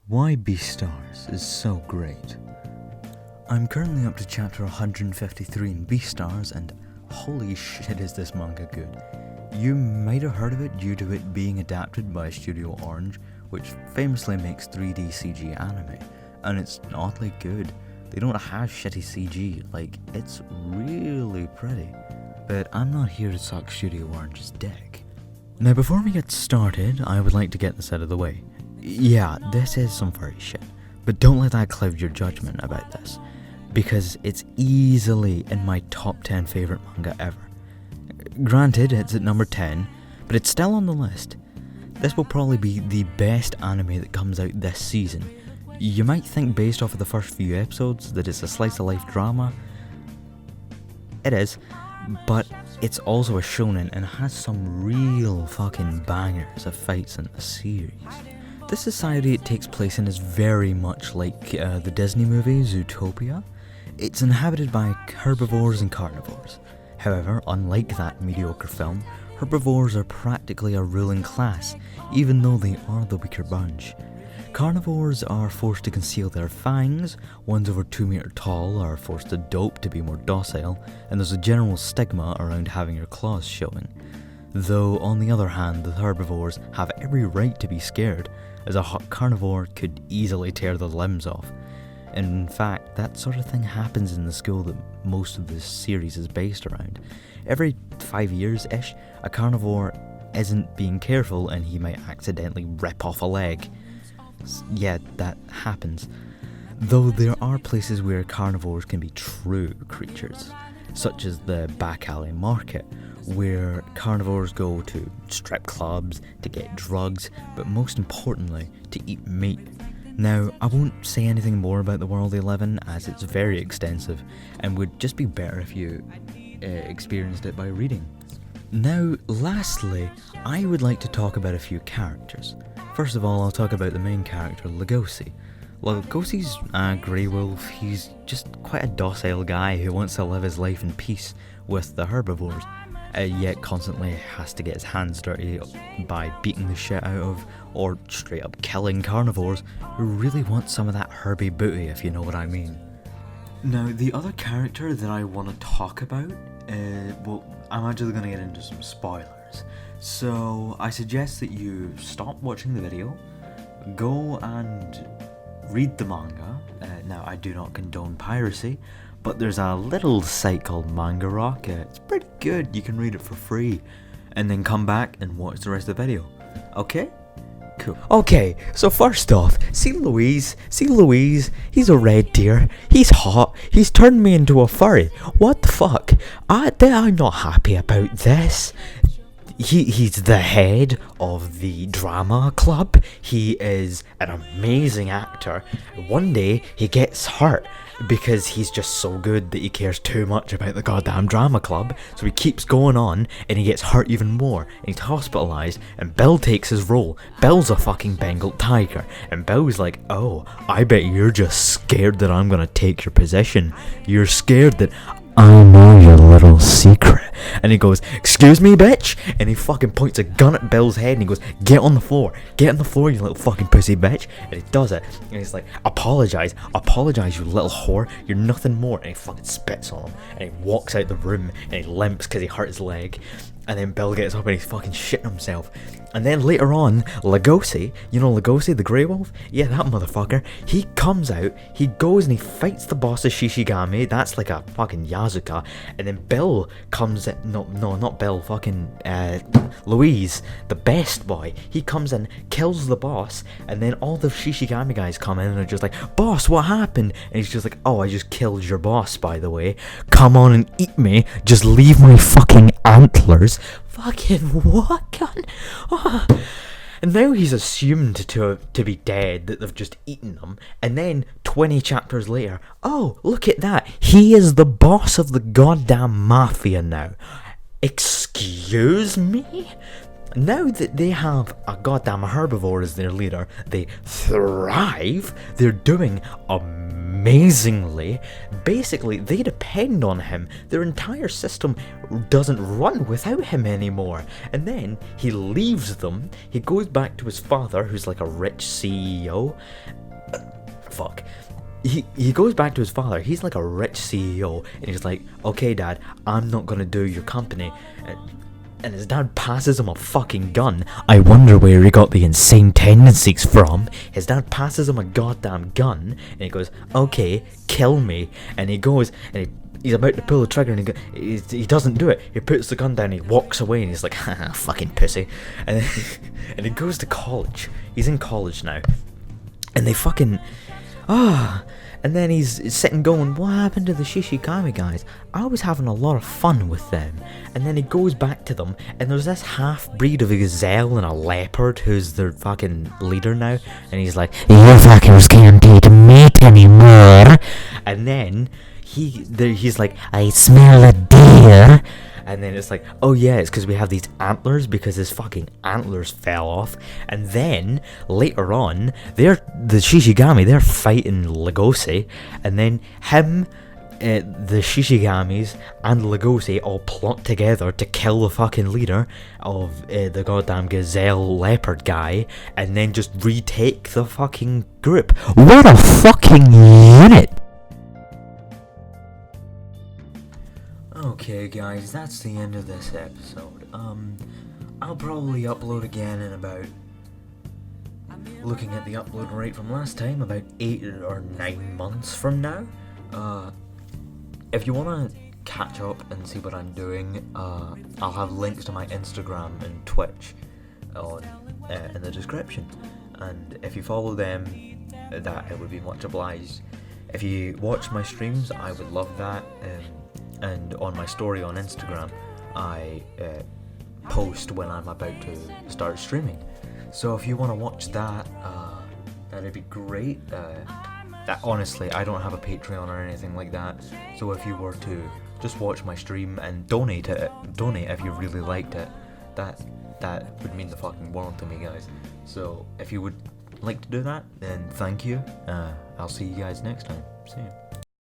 Why Beastars Is So Great. I'm currently up to chapter 153 in Beastars, and holy shit is this manga good. You might have heard of it due to it being adapted by Studio Orange, which famously makes 3D CG anime, and it's oddly good. They don't have shitty CG, like, it's really pretty. But I'm not here to suck Studio Orange's dick. Now before we get started, I would like to get this out of the way. Yeah, this is some furry shit, but don't let that cloud your judgment about this, because it's easily in my top 10 favourite manga ever. Granted, it's at number 10, but it's still on the list. This will probably be the best anime that comes out this season. You might think based off of the first few episodes that it's a slice of life drama. It is, but it's also a shonen and has some real fucking bangers of fights in the series. The society it takes place in is very much like the Disney movie Zootopia. It's inhabited by herbivores and carnivores. However, unlike that mediocre film, herbivores are practically a ruling class, even though they are the weaker bunch. Carnivores are forced to conceal their fangs, ones over 2 meter tall are forced to dope to be more docile, and there's a general stigma around having your claws showing. Though, on the other hand, the herbivores have every right to be scared, as a carnivore could easily tear their limbs off. In fact, that sort of thing happens in the school that most of this series is based around. Every 5 years-ish, a carnivore isn't being careful and he might accidentally rip off a leg. Yeah, that happens. Though there are places where carnivores can be true creatures, such as the back alley market, where carnivores go to strip clubs, to get drugs, but most importantly, to eat meat. Now, I won't say anything more about the world they live in, as it's very extensive, and would just be better if you experienced it by reading. Now, lastly, I would like to talk about a few characters. First of all, I'll talk about the main character, Lugosi. Lugosi's a grey wolf. He's just quite a docile guy who wants to live his life in peace with the herbivores, yet constantly has to get his hands dirty by beating the shit out of, or straight up killing carnivores who really want some of that herby booty, if you know what I mean. Now, the other character that I want to talk about, well, I'm actually going to get into some spoilers. So, I suggest that you stop watching the video, go and read the manga. Now, I do not condone piracy, but there's a little site called Manga Rock. It's pretty good, you can read it for free, and then come back and watch the rest of the video. Okay? Cool. Okay, so first off, see Louise, he's a red deer, he's hot, he's turned me into a furry. What the fuck? I'm not happy about this. He's the head of the drama club. He is an amazing actor. One day he gets hurt because he's just so good that he cares too much about the goddamn drama club, so he keeps going on and he gets hurt even more and he's hospitalised, and Bill takes his role. Bill's a fucking Bengal tiger, and Bill's like, oh, I bet you're just scared that I'm gonna take your position. You're scared that I know your little secret. And he goes, excuse me, bitch? And he fucking points a gun at Bill's head and he goes, get on the floor, you little fucking pussy bitch. And he does it, and he's like, apologise, you little whore, you're nothing more. And he fucking spits on him, and he walks out the room, and he limps because he hurt his leg. And then Bill gets up and he's fucking shitting himself. And then later on, Lugosi, you know Lugosi, the grey wolf? Yeah, that motherfucker. He comes out, he goes and he fights the boss of Shishigami. That's like a fucking Yazuka. And then Bill comes in, no, not Bill, fucking Louise, the best boy. He comes in, kills the boss, and then all the Shishigami guys come in and are just like, boss, what happened? And he's just like, oh, I just killed your boss, by the way. Come on and eat me. Just leave my fucking antlers. Fucking what, cunt? Oh. And now he's assumed to be dead, that they've just eaten him, and then 20 chapters later, oh, look at that, he is the boss of the goddamn mafia now. Excuse me? now that they have a goddamn herbivore as their leader, they thrive. They're doing amazingly. Basically, they depend on him. Their entire system doesn't run without him anymore. And then he leaves them. He goes back to his father, who's like a rich CEO. Fuck. He goes back to his father. He's like a rich CEO, and he's like, "Okay, Dad, I'm not gonna do your company." And his dad passes him a fucking gun. I wonder where he got the insane tendencies from. His dad passes him a goddamn gun, and he goes, "Okay, kill me." And he goes, and he's about to pull the trigger, and he doesn't do it. He puts the gun down, he walks away, and he's like, "Haha, fucking pussy." And and he goes to college. He's in college now, and they fucking and then he's sitting going, "What happened to the Shishigami guys? I was having a lot of fun with them." And then he goes back to them, and there's this half-breed of a gazelle and a leopard who's their fucking leader now. And he's like, "You fuckers can't eat meat anymore." And then he's like, "I smell a deer." And then it's like, "Oh yeah, it's because we have these antlers, because his fucking antlers fell off." And then later on, the Shishigami, they're fighting Legoshi, and then him, the Shishigamis and Legoshi all plot together to kill the fucking leader of the goddamn gazelle leopard guy, and then just retake the fucking group. What a fucking unit! Okay guys, that's the end of this episode. I'll probably upload again in about, looking at the upload rate from last time, about 8 or 9 months from now. If you want to catch up and see what I'm doing, I'll have links to my Instagram and Twitch in the description. And if you follow them, that it would be much obliged. If you watch my streams, I would love that. And on my story on Instagram, I post when I'm about to start streaming. So if you want to watch that, that'd be great. That honestly, I don't have a Patreon or anything like that. So if you were to just watch my stream and donate if you really liked it, that would mean the fucking world to me, guys. So if you would like to do that, then thank you. I'll see you guys next time. See you.